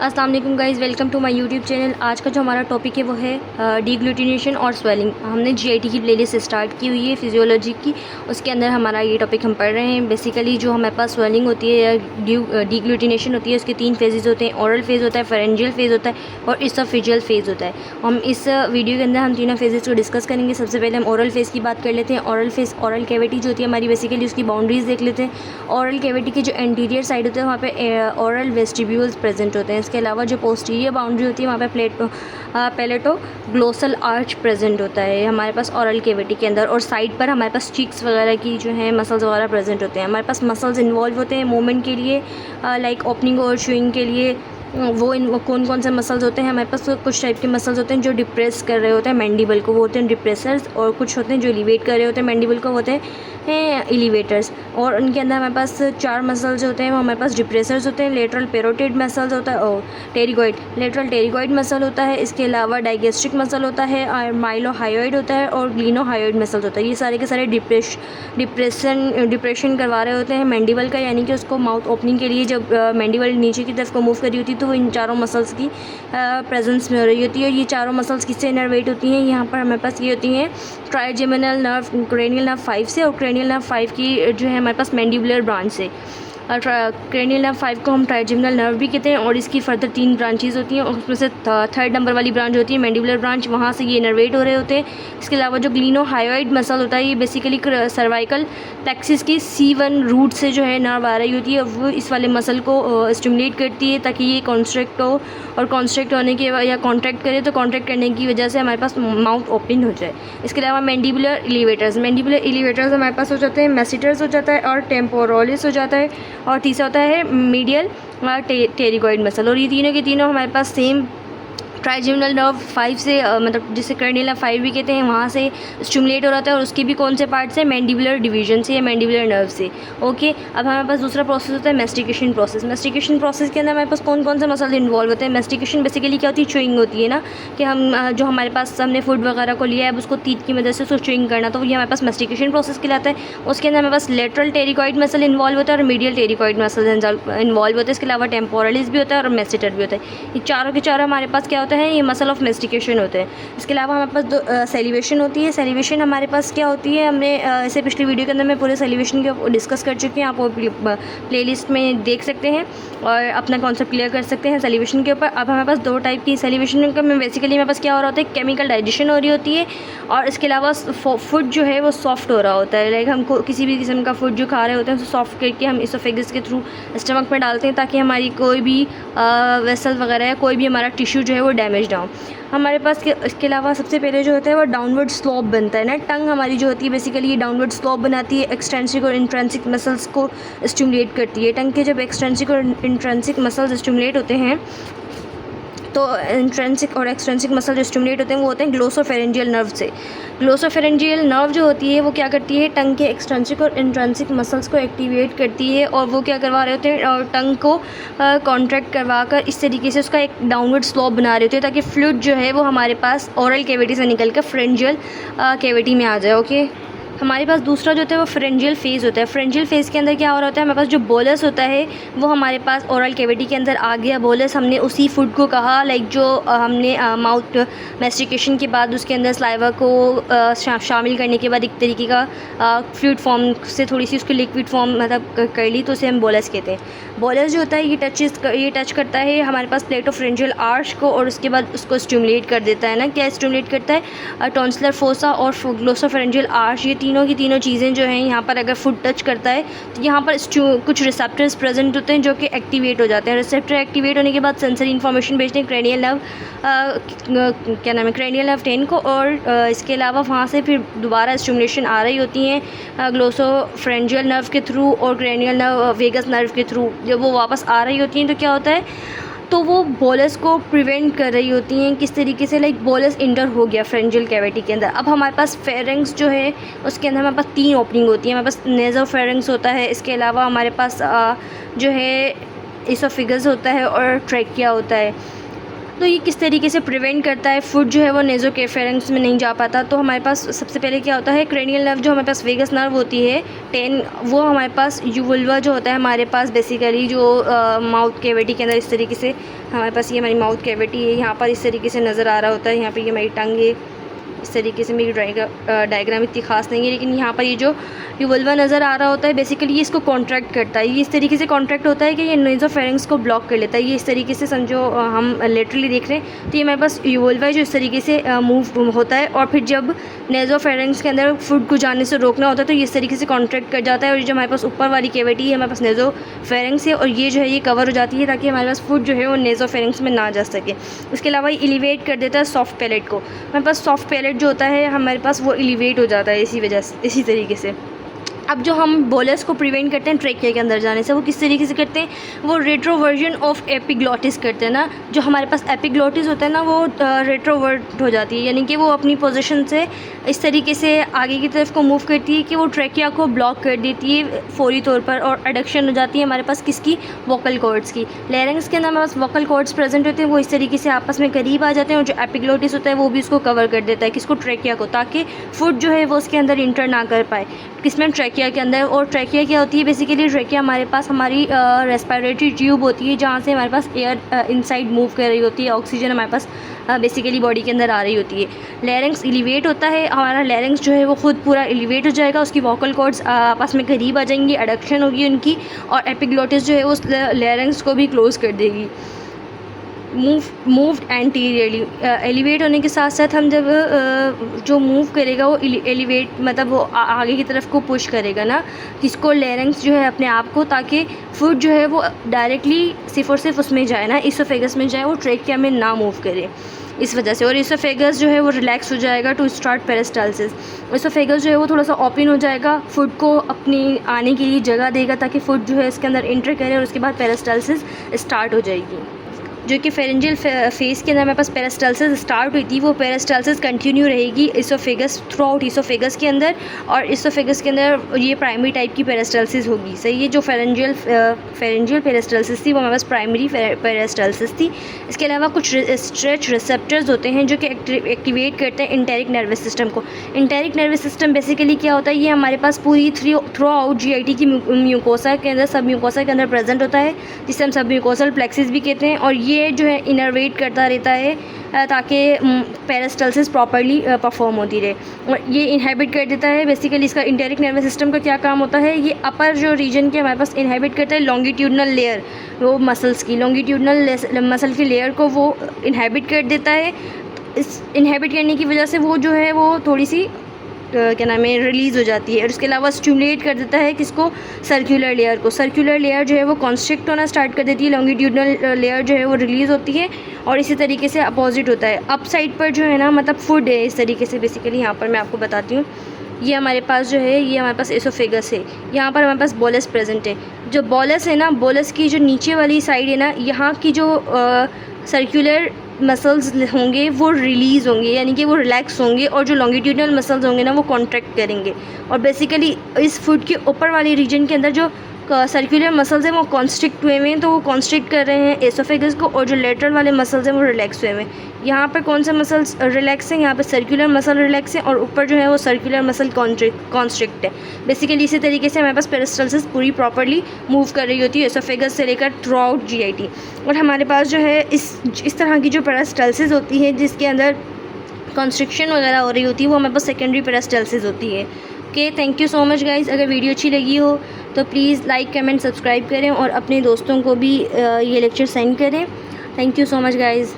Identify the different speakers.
Speaker 1: अस्सलाम वालेकुम guys, welcome to my YouTube channel. आज का जो हमारा टॉपिक है वो है डीग्लूटिनेशन और स्वेलिंग। हमने जीआईटी की प्लेलिस्ट स्टार्ट की हुई है फिजियोलॉजी की, उसके अंदर हमारा ये टॉपिक हम पढ़ रहे हैं। बेसिकली जो हमारे पास स्वेलिंग होती है या डीग्लूटिनेशन होती है, उसके 3 फेजेज़ होते हैं। ओरल फेज़ होता है, फेरेंजियल फेज़ होता है और इसोफेजियल फेज़ होता है। हम इस वीडियो के अंदर हम तीनों फेजेज़ को डिस्कस करेंगे। सबसे पहले हम ओरल फेज़ की बात कर लेते हैं। ओरल फेज़, ओरल कैविटी जो होती है हमारी, बेसिकली उसकी बाउंड्रीज़ देख लेते हैं। ओरल कैविटी की जो एंटीरियर साइड होता है वहाँ पे ओरल वेस्टिब्यूल्स प्रेजेंट होते हैं। इसके अलावा जो पोस्टीरियर बाउंड्री होती है वहाँ पे पैलेटो ग्लोसल आर्च प्रेजेंट होता है हमारे पास ओरल कैविटी के अंदर। और साइड पर हमारे पास चीक्स वगैरह की जो है मसल्स वगैरह प्रेजेंट होते हैं। हमारे पास मसल्स इन्वॉल्व होते हैं मूवमेंट के लिए, लाइक ओपनिंग और शूइंग के लिए। वो कौन कौन से मसल्स होते हैं हमारे पास? कुछ टाइप के मसल्स होते हैं जो डिप्रेस कर रहे होते हैं मैंडिबल को, वो होते हैं डिप्रेसर्स। और कुछ होते हैं जो एलिवेट कर रहे होते हैं मैंडिबल को, होते हैं एलिवेटर्स। और उनके अंदर हमारे पास 4 मसल्स होते हैं, वो हमारे पास डिप्रेसर्स होते हैं। लेटरल पेरोटिड मसल्स होता है और टेरिगॉइड, लेटरल टेरिगॉइड मसल होता है। इसके अलावा डाइगेस्ट्रिक मसल होता है और माइलोहायोइड होता है और ग्लिनोहायोइड मसल होता है। ये सारे के सारे डिप्रेशन करवा रहे होते हैं मैंडिबल का, यानी कि उसको माउथ ओपनिंग के लिए जब मैंडिबल नीचे की तरफ को मूव करी होती है तो वो इन चारों मसल्स की प्रेजेंस में हो रही होती है। और ये चारों मसल्स किससे इनर्वेट होती हैं? यहाँ पर हमारे पास ये होती हैं ट्राइजेमिनल नर्व, क्रेनियल नर्व 5 से, और क्रेनियल नर्व 5 की जो है हमारे पास मैंडिबुलर ब्रांच से। क्रेनियल नर्व 5 को हम ट्राइजेमिनल नर्व भी कहते हैं। और इसकी फर्दर 3 ब्रांचेज होती हैं, उसमें से थर्ड नंबर वाली ब्रांच होती है मैंडिबुलर ब्रांच, वहाँ से ये इनर्वेट हो रहे होते हैं। इसके अलावा जो ग्लिनोहायोइड मसल होता है, ये बेसिकली सर्वाइकल प्लेक्सिस की C1 रूट से जो है नर्व आ रही होती है, वो इस वाले मसल को स्टिमुलेट करती है ताकि ये कॉन्स्ट्रैक्ट हो, और कॉन्स्ट्रैक्ट होने के या कॉन्ट्रैक्ट करे तो कॉन्ट्रैक्ट करने की वजह से हमारे पास माउथ ओपन हो जाए। इसके अलावा मैंडिबुलर एलिवेटर्स हमारे पास हो जाते हैं, मेसिटर्स हो जाता है और टेम्पोरोलिस हो जाता है, और तीसरा होता है मीडियल टेरिगॉइड मसल। और ये तीनों के तीनों हमारे पास सेम ट्राइजेमिनल नर्व 5 से, मतलब जिसे क्रेनियल नर्व 5 भी कहते हैं, वहाँ से स्टिमुलेट हो रहा था। और उसके भी कौन से पार्ट से? मैंडिबुलर डिवीजन से या मैंडिबुलर नर्व से। ओके, अब हमारे पास दूसरा प्रोसेस होता है मैस्टिकेशन प्रोसेस। मैस्टिकेशन प्रोसेस के अंदर हमारे पास कौन कौन से मसल इन्वॉल्व होते हैं? मैस्टिकेशन बेसिकली क्या होती है? च्यूइंग होती है ना, कि हम जो हमारे पास हमने फूड वगैरह को लिया है अब उसको तीत की मदद से उसको च्यूइंग करना, तो ये हमारे पास मैस्टिकेशन प्रोसेस कहलाता है। उसके अंदर हमारे पास लेटरल टेरिकॉइड मसल इन्वॉल्व होता है और मीडियल टेरिकॉइड मसल इन्वॉल्व होता है। इसके अलावा टेम्पोरलिस भी होता है और मेसिटर भी होता है। ये चारों के चारों हमारे पास क्या होता है? ये मसल ऑफ मैस्टिकेशन होते हैं। इसके अलावा हमारे पास सेलिब्रेशन होती है। सेलिब्रेशन हमारे पास क्या होती है? हमने इसे पिछली वीडियो के अंदर मैं पूरे सेलिब्रेशन के डिस्कस कर चुकी हूँ, आप वो प्लेलिस्ट में देख सकते हैं और अपना कॉन्सेप्ट क्लियर कर सकते हैं सेलिब्रेशन के ऊपर। अब हमारे पास 2 टाइप की सेलिब्रेशन में बेसिकली हमारे पास क्या हो रहा होता है? केमिकल डाइजेशन हो रही होती है, और इसके अलावा फूड जो है वो सॉफ्ट हो रहा होता है। लाइक हमको किसी भी किस्म का फूड जो खा रहे होते हैं उसको सॉफ्ट करके हम इसोफेगस के थ्रू स्टमक में डालते हैं ताकि हमारी कोई भी वेसल वगैरह या कोई भी हमारा टिश्यू जो है वो डैमेज ना हो। हमारे पास इसके अलावा सबसे पहले जो होता है वो डाउनवर्ड स्लोप बनता है ना। टंग हमारी जो होती है बेसिकली ये डाउनवर्ड स्लोप बनाती है, एक्सट्रेंसिक और इंट्रेंसिक मसल्स को स्टिमुलेट करती है। टंग के जब एक्सट्रेंसिक और इंट्रेंसिक मसल्स स्टिमुलेट होते हैं तो इंट्रेंसिक और एक्सट्रेंसिक मसल जो स्टिमुलेट होते हैं वो होते हैं ग्लोसोफेरेंजियल नर्व से। ग्लोसोफेरेंजियल नर्व जो होती है वो क्या करती है? टंग के एक्सट्रेंसिक और इंट्रेंसिक मसल्स को एक्टिवेट करती है, और वो क्या करवा रहे होते हैं? और टंग को कॉन्ट्रैक्ट करवा कर इस तरीके से उसका एक डाउनवर्ड स्लोप बना रहे होते हैं ताकि फ्लूइड जो है वो हमारे पास ओरल कैविटी से निकल कर फ्रेंजियल कैविटी में आ जाए। ओके, हमारे पास दूसरा जो होता है वो फ्रेंजियल फेज़ होता है। फ्रेंजियल फेज़ के अंदर क्या हो रहा होता है? हमारे पास जो बोलस होता है वो हमारे पास ओरल कैविटी के अंदर आ गया। बोलस हमने उसी फूड को कहा, लाइक जो हमने माउथ मैस्टिकेशन के बाद उसके अंदर स्लाइवा को शामिल करने के बाद एक तरीके का फ्लूइड फॉर्म से थोड़ी सी उसकी लिक्विड फॉर्म मतलब कर ली, तो उसे हम बोलस कहते हैं। बोलस जो होता है ये टच करता है हमारे पास प्लेटोफ्रेंजियल आर्च को, और उसके बाद उसको स्टिमुलेट कर देता है ना। क्या स्टिमुलेट करता है? टॉन्सिलर फोसा और ग्लोसोफेरेंजियल आर्च, ये तीनों की तीनों चीज़ें जो हैं यहाँ पर अगर फूड टच करता है तो यहाँ पर कुछ रिसेप्टर्स प्रेजेंट होते हैं जो कि एक्टिवेट हो जाते हैं। रिसेप्टर एक्टिवेट होने के बाद सेंसरी इन्फॉर्मेशन भेजते हैं क्रेनियल नर्व, क्या नाम है, क्रेनियल नर्व 10 को, और इसके अलावा वहाँ से फिर दोबारा स्टिमुलेशन आ रही होती हैं ग्लोसोफेरेंजियल नर्व के थ्रू और क्रेनियल नर्व वेगस नर्व के थ्रू। जब वो वापस आ रही होती हैं तो क्या होता है? तो वो बोलस को प्रिवेंट कर रही होती हैं। किस तरीके से? लाइक बोलस इंटर हो गया फ्रेंजियल कैविटी के अंदर। अब हमारे पास फेरेंक्स जो है उसके अंदर हमारे पास 3 ओपनिंग होती है। हमारे पास नेज़ोफेरेंक्स होता है, इसके अलावा हमारे पास जो है इसोफिगस होता है और ट्रैकिया होता है। तो ये किस तरीके से प्रिवेंट करता है? फूड जो है वो नेज़ोफेरेंक्स में नहीं जा पाता। तो हमारे पास सबसे पहले क्या होता है? क्रेनियल नर्व जो हमारे पास वेगस नर्व होती है 10, वो हमारे पास यूवुल्वा जो होता है हमारे पास बेसिकली जो माउथ कैविटी के अंदर इस तरीके से हमारे पास ये हमारी माउथ कैविटी है, यहाँ पर इस तरीके से नज़र आ रहा होता है। यहाँ पे ये हमारी टंग है। इस तरीके से मेरी डायग्राम इतनी खास नहीं है, लेकिन यहाँ पर ये जो वल्वा नज़र आ रहा होता है बेसिकली ये इसको कॉन्ट्रैक्ट करता है। ये इस तरीके से कॉन्ट्रैक्ट होता है कि ये नेज़ोफेरेंक्स को ब्लॉक कर लेता है। ये इस तरीके से समझो, हम लिटरली देख रहे हैं तो ये हमारे पास वल्वा है जो इस तरीके से मूव होता है, और फिर जब नेज़ोफेरेंक्स के अंदर फूड को जाने से रोकना होता है तो ये इस तरीके से कॉन्ट्रैक्ट कर जाता है। और ये जो हमारे पास ऊपर वाली कैविटी है हमारे पास नेज़ोफेरेंक्स है, और ये जो है ये कवर हो जाती है ताकि हमारे पास फूड जो है वो नेज़ोफेरेंक्स में ना जा सके। इसके अलावा ये एलिवेट कर देता है सॉफ्ट पैलेट को। हमारे पास सॉफ्ट पैलेट जो होता है हमारे पास वो एलिवेट हो जाता है इसी तरीके से। अब जो हम बोलस को प्रिवेंट करते हैं ट्रेकिया के अंदर जाने से, वो किस तरीके से करते हैं, वो रेट्रोवर्जन ऑफ एपिग्लॉटिस करते हैं ना। जो हमारे पास एपिग्लॉटिस होता है ना वो रेट्रोवर्ट हो जाती है, यानी कि वो अपनी पोजीशन से इस तरीके से आगे की तरफ को मूव करती है कि वो ट्रेकिया को ब्लॉक कर देती है फौरी तौर पर, और एडक्शन हो जाती है हमारे पास किसकी, वोकल कॉर्ड्स की। लैरिंक्स के अंदर हमारे पास वोकल कॉर्ड्स प्रेजेंट होते हैं, वो इस तरीके से आपस में करीब आ जाते हैं, और जो एपिग्लॉटिस होता है वो भी उसको कवर कर देता है किसको, ट्रेकिया को, ताकि फूड जो है वो उसके अंदर इंटर ना कर पाए, किसमें, ट्रेकिया के अंदर। और ट्रेकिया क्या होती है बेसिकली, ट्रेकिया हमारे पास हमारी रेस्पिरेटरी ट्यूब होती है जहाँ से हमारे पास एयर इनसाइड मूव कर रही होती है, ऑक्सीजन हमारे पास बेसिकली बॉडी के अंदर आ रही होती है। लैरिंक्स एलिवेट होता है, हमारा लैरिंक्स जो है वो खुद पूरा एलिवेट हो जाएगा, उसकी वोकल कॉर्ड्स आपस में करीब आ जाएंगी, एडक्शन होगी उनकी, और एपिग्लॉटिस जो है उस लैरिंक्स को भी क्लोज कर देगी। मूव्ड एंटीरियरली, एलिवेट होने के साथ साथ हम जब जो मूव करेगा वो एलिवेट मतलब वो आगे की तरफ को पुश करेगा ना, किसको, लैरिंक्स जो है अपने आप को, ताकि फूड जो है वो डायरेक्टली सिर्फ और सिर्फ उसमें जाए ना, इसोफेगस में जाए, वो ट्रेकिया में ना मूव करे इस वजह से। और इसोफेगस जो है वो रिलैक्स हो जाएगा टू स्टार्ट पेरिस्टाल्सिस। इसोफेगस जो है वो थोड़ा सा ओपन हो जाएगा, फूड को अपनी आने के लिए जगह देगा ताकि फूड जो है इसके अंदर एंटर करे, और उसके बाद पेरिस्टाल्सिस स्टार्ट हो जाएगी। जो कि फेरेंजियल फेस के अंदर हमारे पास पेरिस्टाल्सिस स्टार्ट हुई थी, वो पेरिस्टाल्सिस कंटिन्यू रहेगी इसोफेगस थ्रू आउट इसोफेगस के अंदर, और इसोफेगस के अंदर ये प्राइमरी टाइप की पेरिस्टाल्सिस होगी। सही है, जो फेरेंजियल पेरिस्टाल्सिस थी वो हमारे पास प्राइमरी पेरिस्टाल्सिस थी। इसके अलावा कुछ स्ट्रेच रिसेप्टर्स होते हैं जो कि एक्टिवेट करते हैं इंटेरिक नर्वस सिस्टम को। इंटेरिक नर्वस सिस्टम बेसिकली क्या होता है, ये हमारे पास पूरी थ्रू आउट GIT की म्यूकोसा के अंदर, सब म्यूकोसा के अंदर प्रेजेंट होता है, जिसे हम सब म्यूकोसल प्लेक्सिस भी कहते हैं। और ये जो है इनर्वेट करता रहता है ताकि पेरिस्टाल्सिस प्रॉपर्ली परफॉर्म होती रहे, और ये इनहेबिट कर देता है। बेसिकली इसका इंटेरिक नर्वस सिस्टम का क्या काम होता है, ये अपर जो रीजन के हमारे पास इनहेबिट करता है लॉन्गिट्यूडनल लेयर, वो मसल्स की लॉन्गिट्यूडनल मसल की लेयर को वो इनहेबिट कर देता है। इस इनहेबिट करने की वजह से वो जो है वो थोड़ी सी क्या नाम है, रिलीज़ हो जाती है। और इसके अलावा स्टिमुलेट कर देता है किसको, सर्कुलर लेयर को। सर्कुलर लेयर जो है वो कॉन्स्ट्रिक्ट होना स्टार्ट कर देती है, लॉन्गिट्यूडनल लेयर जो है वो रिलीज़ होती है, और इसी तरीके से अपोजिट होता है। अप साइड पर जो है ना, मतलब फूड है इस तरीके से। बेसिकली यहाँ पर मैं आपको बताती हूँ, ये हमारे पास जो है ये हमारे पास एसोफेगस है, यहाँ पर हमारे पास बोलस प्रेजेंट है। जो बोलस है ना, बोलस की जो नीचे वाली साइड है ना, यहाँ की जो सर्कुलर मसल्स होंगे वो रिलीज़ होंगे, यानी कि वो रिलैक्स होंगे, और जो लॉन्गिट्यूडनल मसल्स होंगे ना वो कॉन्ट्रैक्ट करेंगे। और बेसिकली इस फुट के ऊपर वाली रीजन के अंदर जो सर्कुलर मसल्स हैं वो कॉन्स्ट्रिक्ट हुए हुए हैं, तो वो कॉन्स्ट्रिक्ट कर रहे हैं एसोफेगस को, और जो लेटरल वाले मसल्स हैं वो रिलैक्स हुए हुए हैं। यहाँ पर कौन से मसल्स रिलैक्स हैं, यहाँ पे सर्कुलर मसल रिलैक्स है, और ऊपर जो है वो सर्कुलर मसल कॉन्स्ट्रिक्ट है। बेसिकली इसी तरीके से हमारे पास पेरिस्टाल्सिस पूरी प्रॉपर्ली मूव कर रही होती है एसोफेगस से लेकर थ्रू आउट GIT। और हमारे पास जो है इस तरह की जो पेरिस्टाल्सिस होती है जिसके अंदर कॉन्स्ट्रिक्शन वगैरह हो रही होती है, वो हमारे पास सेकेंडरी पेरिस्टाल्सिस होती है। Okay, thank you so much guys. अगर वीडियो अच्छी लगी हो तो प्लीज़ लाइक, कमेंट, सब्सक्राइब करें, और अपने दोस्तों को भी ये लेक्चर सेंड करें। Thank you so much guys.